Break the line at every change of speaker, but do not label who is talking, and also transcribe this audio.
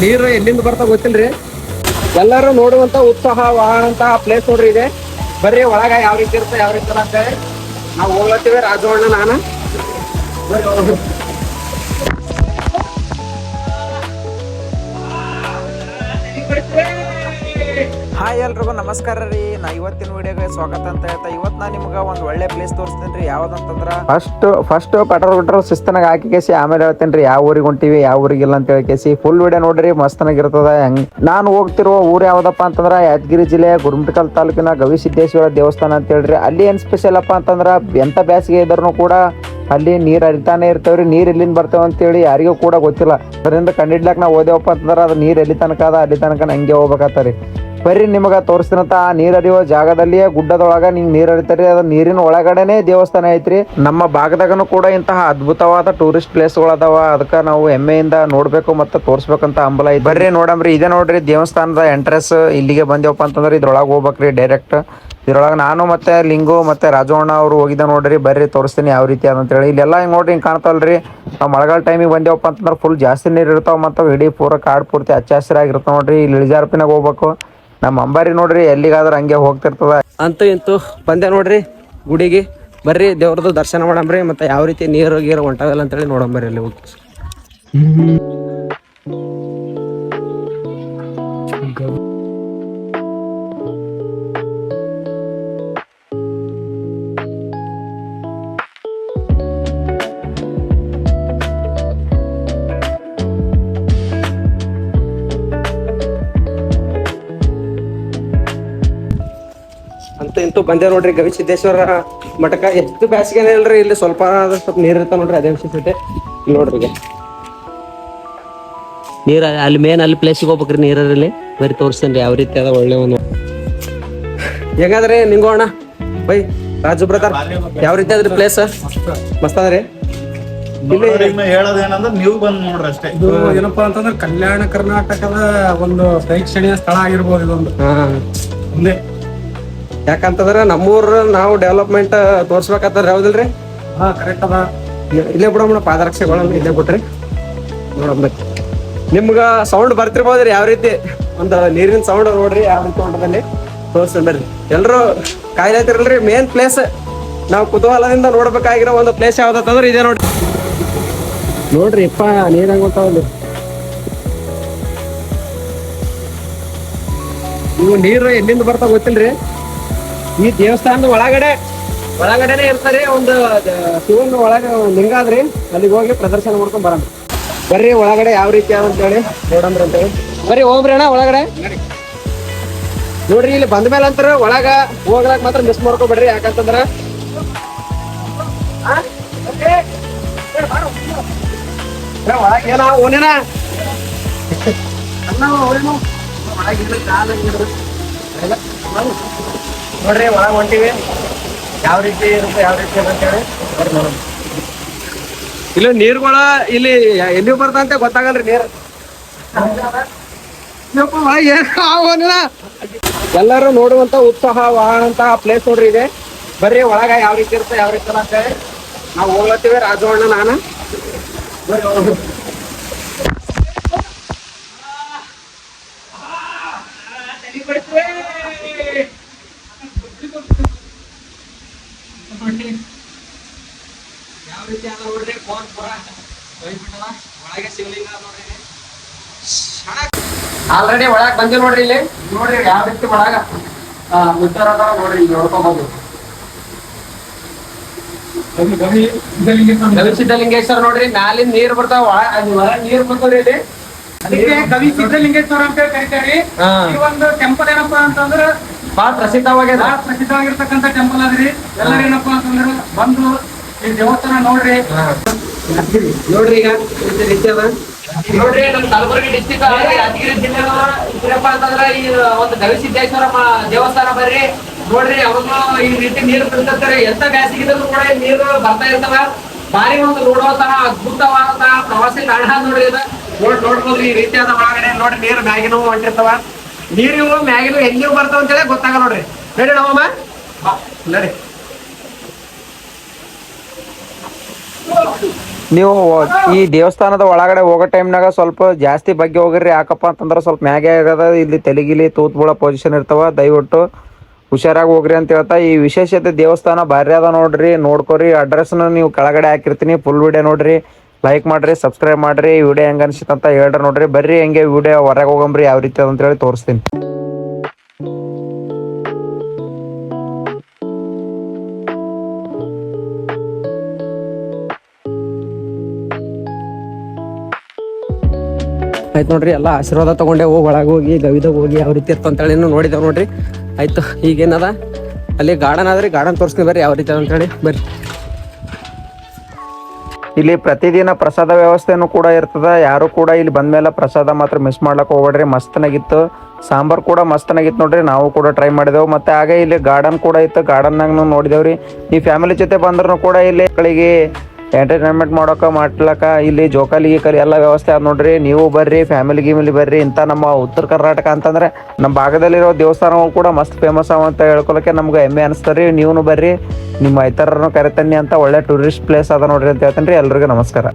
ನೀರು ಎಲ್ಲಿಂದ ಬರ್ತಾ ಗೊತ್ತಿಲ್ರಿ. ಎಲ್ಲರೂ ನೋಡುವಂತ ಉತ್ಸಾಹವಾದಂತ ಪ್ಲೇಸ್ ನೋಡ್ರಿ ಇದೆ. ಬರ್ರಿ ಒಳಗ ಯಾವ ರೀತಿ ಇರುತ್ತೆ ಯಾವ ರೀತಿ ಇಲ್ಲ ಅಂತ ಹೇಳಿ ನಾವು ಹೋಗ್ಲತ್ತೀವಿ. ರಾಜು ಅಣ್ಣ ನಾನು
ಹಾಯ್ ಎಲ್ರಿಗೂ ನಮಸ್ಕಾರ ರೀ. ನಾ ಇವತ್ತಿನ ವಿಡಿಯೋಗೆ ಸ್ವಾಗತ ಅಂತ ಹೇಳ್ತಾ ಇವತ್ತು ನಾನು ನಿಮ್ಗೆ ಒಂದು ಒಳ್ಳೆ ಪ್ಲೇಸ್ ತೋರಿಸ್ತೀನಿ ರೀ. ಯಾವ್ದಂತಂದ್ರೆ ಫಸ್ಟ್ ಪೆಟ್ರೋಲ್ ಶಿಸ್ತನಾಗ ಹಾಕಿ ಕೇಸಿ ಆಮೇಲೆ ಹೇಳ್ತೇನೆ ರೀ ಯಾವ ಊರಿಗೆ ಹೊಂಟಿವಿ ಯಾವ ಊರಿಗಿಲ್ಲ ಅಂತ ಹೇಳಿ ಕೇಸಿ ಫುಲ್ ವಿಡಿಯೋ ನೋಡ್ರಿ ಮಸ್ತನಾಗಿರ್ತದ. ನಾನು ಹೋಗ್ತಿರೋ ಊರು ಯಾವ್ದಪ್ಪ ಅಂತಂದ್ರೆ ಯಾದಗಿರಿ ಜಿಲ್ಲೆ ಗುರುಮಿಠಕಲ್ ತಾಲೂಕಿನ ಗವಿಸಿದ್ದೇಶ್ವರ ದೇವಸ್ಥಾನ ಅಂತ ಹೇಳ್ರಿ. ಅಲ್ಲಿ ಏನ್ ಸ್ಪೆಷಲ್ ಅಪ್ಪ ಅಂತಂದ್ರೆ ಎಂತ ಬೇಸಿಗೆ ಇದ್ರೂ ಕೂಡ ಅಲ್ಲಿ ನೀರು ಹರಿತಾನೆ ಇರ್ತವ್ರಿ. ನೀರು ಎಲ್ಲಿಂದ ಬರ್ತೇವೆ ಅಂತೇಳಿ ಯಾರಿಗೂ ಕೂಡ ಗೊತ್ತಿಲ್ಲ. ಅದರಿಂದ ಕಂಡಿಡ್ಲಾಕ್ ನಾವು ಓದೇವಪ್ಪ ಅಂತಂದ್ರೆ ಅದು ನೀರು ಎಲ್ಲಿ ತನಕ ಅದ ಅಲ್ಲಿ ತನಕ ಹಂಗೆ ಹೋಗ್ಬೇಕಾಗ್ತಾರಿ. ಬರ್ರಿ ನಿಮಗೆ ತೋರಿಸ್ತೀನಂತ ಆ ನೀರು ಹರಿಯೋ ಜಾಗದಲ್ಲಿಯೇ ಗುಡ್ಡದೊಳಗ ನಿಂಗೆ ನೀರು ಹರಿತಾರೆ. ಅದು ನೀರಿನ ಒಳಗಡೆನೆ ದೇವಸ್ಥಾನ ಐತ್ರಿ. ನಮ್ಮ ಭಾಗದಾಗನು ಕೂಡ ಇಂತಹ ಅದ್ಭುತವಾದ ಟೂರಿಸ್ಟ್ ಪ್ಲೇಸ್ಗಳು ಅದಾವ. ಅದಕ್ಕೆ ನಾವು ಹೆಮ್ಮೆಯಿಂದ ನೋಡ್ಬೇಕು ಮತ್ತೆ ತೋರಿಸ್ಬೇಕಂತ ಹಂಬಲ ಐತಿ. ಬರ್ರಿ ನೋಡಮ್ರಿ. ಇದೇ ನೋಡ್ರಿ ದೇವಸ್ಥಾನದ ಎಂಟ್ರೆನ್ಸ್. ಇಲ್ಲಿಗೆ ಬಂದೇವಪ್ಪ ಅಂತಂದ್ರೆ ಇದ್ರೊಳಗೆ ಹೋಗ್ಬೇಕ್ರಿ ಡೈರೆಕ್ಟ್. ಇದ್ರೊಳಗೆ ನಾನು ಮತ್ತೆ ಲಿಂಗು ಮತ್ತೆ ರಾಜವಣ್ಣ ಅವರು ಹೋಗಿದ್ದ ನೋಡ್ರಿ. ಬರ್ರಿ ತೋರಿಸ್ತೀನಿ ಯಾವ ರೀತಿ ಅದಂತೇಳಿ. ಇಲ್ಲೆಲ್ಲ ಹಿಂಗೆ ನೋಡ್ರಿ ಹಿಂಗೆ ಕಾಣ್ತಾವಲ್ರಿ. ನಾವು ಮಳೆಗಾಲ ಟೈಮಿಗೆ ಬಂದೇವಪ್ಪ ಅಂತಂದ್ರೆ ಫುಲ್ ಜಾಸ್ತಿ ನೀರು ಇರ್ತಾವ. ಮತ್ತು ಇಡೀ ಪೂರ ಕಾಡು ಪೂರ್ತಿ ಹಚ್ಚ ಹಸಿರಾಗಿರ್ತಾವ ನೋಡ್ರಿ. ಇಲ್ಲಿ ಇಳಿಜಾರ್ಪಿನಾಗ ಹೋಗ್ಬೇಕು. ನಮ್ಮ ಅಂಬಾರಿ ನೋಡ್ರಿ ಎಲ್ಲಿಗಾದ್ರೂ ಹಂಗೆ ಹೋಗ್ತಿರ್ತದ. ಅಂತೂ ಇಂತೂ ಬಂದೆ ನೋಡ್ರಿ ಗುಡಿಗೆ. ಬರ್ರಿ ದೇವ್ರದ್ದು ದರ್ಶನ ಮಾಡಂಬ್ರಿ. ಮತ್ತೆ ಯಾವ ರೀತಿ ನೀರು ಗೀರು ಹೊಂಟಾಗಲ್ಲ ಅಂತೇಳಿ ನೋಡಂಬರ್ರಿ ಅಲ್ಲಿ ಹೋಗಿ. ಅಂತೂ ಇಂತೂ ಬಂದೆ ನೋಡ್ರಿ ಗವಿಸಿದ್ದೇಶ್ವರ ಮಠಕ. ಎಷ್ಟು ಬ್ಯಾಸಿಗೆನೇ ಇಲ್ರಿ ಇಲ್ಲಿ ಸ್ವಲ್ಪ ನೀರ್ ಇರ್ತಾವ ನೋಡ್ರಿ. ಅದೇ ವಿಶೇಷತೆ ಇಲ್ಲಿ ನೋಡ್ರಿ. ನೀರ ಅಲ್ಲಿ ಮೇನ್ ಅಲ್ಲಿ ಪ್ಲೇಸಿಗೆ ಹೋಗ್ಬೇಕ್ರಿ ನೀರಲ್ಲಿ. ಬರೀ ತೋರಿಸ್ತೇನ್ರಿ ಯಾವ ರೀತಿ ಅದ ಒಳ್ಳೆ ಒಂದು ಹೆಂಗಾದ್ರಿ ನಿಂಗೋಣ ಬೈ ರಾಜು ಬ್ರದರ್ ಯಾವ ರೀತಿ ಅದ್ರಿ ಪ್ಲೇಸ್? ಮಸ್ತ್ ಅದ್ರಿ.
ಇಲ್ಲಿ ಹೇಳೋದೇನಂದ್ರೆ ನೀವು ಬಂದ್ ನೋಡ್ರಿ ಅಷ್ಟೇ.
ಇದು ಏನಪ್ಪಾ ಅಂತಂದ್ರೆ ಕಲ್ಯಾಣ ಕರ್ನಾಟಕದ ಒಂದು ಪ್ರೇಕ್ಷಣೀಯ ಸ್ಥಳ ಆಗಿರ್ಬೋದು ಇದೊಂದು. ಒಂದೇ
ಯಾಕಂತಂದ್ರ ನಮ್ಮೂರ್ ನಾವು ಡೆವಲಪ್ಮೆಂಟ್ ತೋರ್ಸ್ಬೇಕಾದ್ರೆ ಹೌದಿಲ್ರಿ?
ಕರೆಕ್ಟ್ ಅದ.
ಇಲ್ಲೇ ಬಿಡೋಣ ಪಾದರಕ್ಷೆಗಳನ್ನ ಇಲ್ಲೇ ಬಿಟ್ರಿ ನೋಡಂಬ. ನಿಮ್ಗ ಸೌಂಡ್ ಬರ್ತಿರ್ಬೋದ್ರಿ ಯಾವ ರೀತಿ ಒಂದು ನೀರಿನ ಸೌಂಡ್ ನೋಡ್ರಿ ಯಾವ ರೀತಿ ಹೊಂಟದಲ್ಲಿ ತೋರ್ಸ್ತೀನಿ ಬರ್ರಿ. ಎಲ್ರು ಕಾಯ್ಲಾತಿರಲ್ರಿ. ಮೇನ್ ಪ್ಲೇಸ್ ನಾವು ಕುತೂಹಲದಿಂದ ನೋಡ್ಬೇಕಾಗಿರೋ ಒಂದು ಪ್ಲೇಸ್ ಯಾವ್ದಂದ್ರೆ ಇದೆ ನೋಡ್ರಿ. ನೋಡ್ರಿ ಇಪ್ಪ ನೀರ್ ಹಂಗೊಂತಾವಲ್ಲಿ. ಇವು ನೀರು ಎಲ್ಲಿಂದ ಬರ್ತಾ ಗೊತ್ತಿಲ್ರಿ. ಈ ದೇವಸ್ಥಾನದ ಒಳಗಡೆನೆ ಇರ್ತಾರೆ. ಒಂದು ಶಿವನ ಒಳಗೆ ಲಿಂಗ ಆದ್ರಿ. ಅಲ್ಲಿಗೆ ಹೋಗಿ ಪ್ರದರ್ಶನ ಮಾಡ್ಕೊಂಡ್ ಬರೋಣ ಬರ್ರಿ. ಒಳಗಡೆ ಯಾವ ರೀತಿ ಅಂತ ಹೇಳಿ ನೋಡಂಬ್ರಿ ಅಂತೇಳಿ ಬರ್ರಿ. ಹೋಗ್ರಿ ಅಣ್ಣ ಒಳಗಡೆ ನೋಡ್ರಿ. ಇಲ್ಲಿ ಬಂದ ಮೇಲೆ ಅಂತಾರ ಒಳಗ ಹೋಗ್ಲಾಕ್ ಮಾತ್ರ ಮಿಸ್ ಮಾಡ್ಕೊಬೇಡ್ರಿ. ಯಾಕಂತಂದ್ರ ಒಳಗೇನ ಓನೇನ ನೋಡ್ರಿ ಒಳಗ್ ಹೊಂಟಿವಿ. ಯಾವ ರೀತಿ ಇರುತ್ತೆ ಯಾವ ರೀತಿ ಅಂತ ಹೇಳಿ ಬರ್ರಿ ನೋಡೋಣ. ಇಲ್ಲಿ ನೀರುಗಳ ಇಲ್ಲಿ ಎಲ್ಲಿ ಬರ್ತಂತೆ ಗೊತ್ತಾಗಲ್ರಿ ನೀರು. ಎಲ್ಲರೂ ನೋಡುವಂತ ಉತ್ಸಾಹವಾದಂತ ಪ್ಲೇಸ್ ನೋಡ್ರಿ ಇದೆ. ಬರ್ರಿ ಒಳಗ ಯಾವ ರೀತಿ ಇರುತ್ತೆ ಯಾವ ರೀತಿ ಇಲ್ಲ ಅಂತ ಹೇಳಿ ನಾವು ಹೋಗ್ಲತ್ತೀವಿ. ರಾಜು ಅಣ್ಣ ನಾನು ಯಾವ ರೀತಿ ಅದ ನೋಡ್ರಿ. ಒಳಗೆ ಶಿವಲಿಂಗ ನೋಡ್ರಿ. ಆಲ್ರೆಡಿ ಒಳಗ್ ಬಂದಿವಿ ನೋಡ್ರಿ. ಇಲ್ಲಿ ನೋಡ್ರಿ ಯಾವ ರೀತಿ ಒಳಗ ಮುದ್ದಾರ ನೋಡ್ರಿ. ಇಲ್ಲಿ ನೋಡ್ಕೋಬಹುದು ಗವಿಸಿದ್ದಲಿಂಗೇಶ್ವರ ನೋಡ್ರಿ. ಮ್ಯಾಲಿಂದ ನೀರ್ ಬರ್ತಾವ. ನೀರ್ ಬರ್ತಾವ್ರಿ ಇಲ್ಲಿ.
ಅದಕ್ಕೆ ಗವಿಸಿದ್ದಲಿಂಗೇಶ್ವರ ಅಂತ ಕರಿತಾರಿ. ಈ ಒಂದು ಟೆಂಪಲ್ ಏನಪ್ಪಾ ಅಂತಂದ್ರ
ಬಹಳ
ಪ್ರಸಿದ್ಧವಾಗಿರ್ತಕ್ಕಂಥ ಟೆಂಪಲ್ ಅದ್ರಿ. ಎಲ್ಲರೂ ಏನಪ್ಪಾ ಅಂತಂದ್ರ ಬಂದು ಈ ದೇವಸ್ಥಾನ ನೋಡ್ರಿ.
ನೋಡ್ರಿ ಈಗ ರೀತಿ ಅದ ನೋಡ್ರಿ. ನಮ್ ಕಲಬುರಗಿ ಡಿಸ್ಟಿಕ್ ಯಾದಗಿರಿ ಜಿಲ್ಲೆ ಇದ್ರಪ್ಪ ಅಂತಂದ್ರ ಈ ಒಂದು ಗವಿಸಿದ್ದೇಶ್ವರ ದೇವಸ್ಥಾನ ಬರ್ರಿ ನೋಡ್ರಿ. ಅವಾಗ ಈ ರೀತಿ ನೀರು ಬಿಡ್ತಾರೆ. ಎಂತ ಬ್ಯಾಸಿಗಿದ್ರು ಕೂಡ ನೀರು ಬರ್ತಾ ಇರ್ತಾವ. ಭಾರಿ ಒಂದು ನೋಡುವಂತಹ ಅದ್ಭುತವಾದಂತಹ ಪ್ರವಾಸಿ ತಾಣ ನೋಡ್ರಿ. ಇದು ನೋಡ್ಬೋದ್ರಿ ಈ ರೀತಿಯಾದ ಒಳಗಡೆ ನೋಡ್ರಿ. ನೀರು ಮ್ಯಾಗಿನೂ ಹೊಂಟಿರ್ತಾವ. ನೀರು ಮ್ಯಾಗಿನೂ ಎಲ್ಲಿಯೂ ಬರ್ತಾವ ಅಂತೇಳಿ ಗೊತ್ತಾಗಲ್ಲ ನೋಡ್ರಿ. ನಡಿ ನಮ್ಮಮ್ಮ ನಡಿ.
ನೀವು ಈ ದೇವಸ್ಥಾನದ ಒಳಗಡೆ ಹೋಗೋ ಟೈಮ್ನಾಗ ಸ್ವಲ್ಪ ಜಾಸ್ತಿ ಬಗ್ಗೆ ಹೋಗಿರಿ. ಯಾಕಪ್ಪ ಅಂತಂದ್ರೆ ಸ್ವಲ್ಪ ಮ್ಯಾಗೆ ಆಗದ, ಇಲ್ಲಿ ತೆಲಿಗಿಲಿ ತೂತ್ ಬೀಳೋ ಪೊಸಿಷನ್ ಇರ್ತಾವ. ದಯವಿಟ್ಟು ಹುಷಾರಾಗಿ ಹೋಗ್ರಿ ಅಂತ ಹೇಳ್ತಾ, ಈ ವಿಶೇಷತೆ ದೇವಸ್ಥಾನ ಭಾರಿ ಅದ ನೋಡ್ರಿ, ನೋಡ್ಕೊರಿ. ಅಡ್ರೆಸ್ನ ನೀವು ಕೆಳಗಡೆ ಹಾಕಿರ್ತೀನಿ, ಫುಲ್ ವಿಡಿಯೋ ನೋಡ್ರಿ, ಲೈಕ್ ಮಾಡ್ರಿ, ಸಬ್ಸ್ಕ್ರೈಬ್ ಮಾಡ್ರಿ. ಈ ವಿಡಿಯೋ ಹೆಂಗ ಅನ್ಸಿತ್ತು ಅಂತ ಹೇಳ್ರಿ. ನೋಡ್ರಿ ಬರ್ರಿ ಹೆಂಗೆ ವಿಡಿಯೋ ಹೊರಗೆ ಹೋಗಂಬ್ರಿ ಯಾವ ರೀತಿ ಅಂತ ಹೇಳಿ ತೋರಿಸ್ತೀನಿ.
ಆಯ್ತು ನೋಡ್ರಿ, ಎಲ್ಲ ಆಶೀರ್ವಾದ ತಗೊಂಡೆ ಒಳಗೆ ಹೋಗಿ ಗವಿದಾಗ ಹೋಗಿ ಯಾವ ರೀತಿ ಇರ್ತ ಅಂತೇಳಿ ನೋಡಿದೇವ್ ನೋಡ್ರಿ. ಆಯ್ತು, ಈಗೇನದ ಅಲ್ಲಿ ಗಾರ್ಡನ್ ಆದ್ರಿ, ಗಾರ್ಡನ್ ತೋರಿಸ್ತೀನಿ ಬರ್ರಿ ಯಾವ ರೀತಿ ಅಂತೇಳಿ ಬರ್ರಿ.
ಇಲ್ಲಿ ಪ್ರತಿದಿನ ಪ್ರಸಾದ ವ್ಯವಸ್ಥೆನೂ ಕೂಡ ಇರ್ತದ. ಯಾರು ಕೂಡ ಇಲ್ಲಿ ಬಂದ್ಮೇಲೆ ಪ್ರಸಾದ ಮಾತ್ರ ಮಿಸ್ ಮಾಡ್ಲಕ್ಕೆ ಹೋಗ್ಬೇಡ್ರಿ. ಮಸ್ತನಾಗಿತ್ತು, ಸಾಂಬಾರ್ ಕೂಡ ಮಸ್ತನಾಗಿತ್ತು ನೋಡ್ರಿ. ನಾವು ಕೂಡ ಟ್ರೈ ಮಾಡಿದೆವು. ಮತ್ತೆ ಹಾಗೆ ಇಲ್ಲಿ ಗಾರ್ಡನ್ ಕೂಡ ಇತ್ತು, ಗಾರ್ಡನ್ನಾಗ ನೋಡಿದೇವ್ರಿ. ಈ ಫ್ಯಾಮಿಲಿ ಜೊತೆ ಬಂದ್ರೂ ಕೂಡ ಇಲ್ಲಿ ಮಕ್ಕಳಿಗೆ ಎಂಟರ್ಟೈನ್ಮೆಂಟ್ ಮಾಡ್ಲಕ್ಕ ಇಲ್ಲಿ ಜೋಕಾಲಿ ಎಲ್ಲ ವ್ಯವಸ್ಥೆ ಅದ ನೋಡ್ರಿ. ನೀವು ಬರ್ರಿ, ಫ್ಯಾಮಿಲಿ ಗಿಮಿಲಿ ಬರ್ರಿ. ಇಂಥ ನಮ್ಮ ಉತ್ತರ ಕರ್ನಾಟಕ ಅಂತಂದ್ರೆ ನಮ್ಮ ಭಾಗದಲ್ಲಿರೋ ದೇವಸ್ಥಾನಗಳು ಕೂಡ ಮಸ್ತ್ ಫೇಮಸ್ ಅವ ಅಂತ ಹೇಳ್ಕೊಳಕ್ಕೆ ನಮ್ಗೆ ಹೆಮ್ಮೆ ಅನಿಸ್ತಾರಿ. ನೀವು ಬರ್ರಿ, ನಿಮ್ಮ ಇತರರನ್ನು ಕರೆತನ್ನಿ ಅಂತ ಒಳ್ಳೆ ಟೂರಿಸ್ಟ್ ಪ್ಲೇಸ್ ಅದ ನೋಡ್ರಿ ಅಂತ ಹೇಳ್ತೇನೆ ರೀ. ಎಲ್ರಿಗೂ ನಮಸ್ಕಾರ.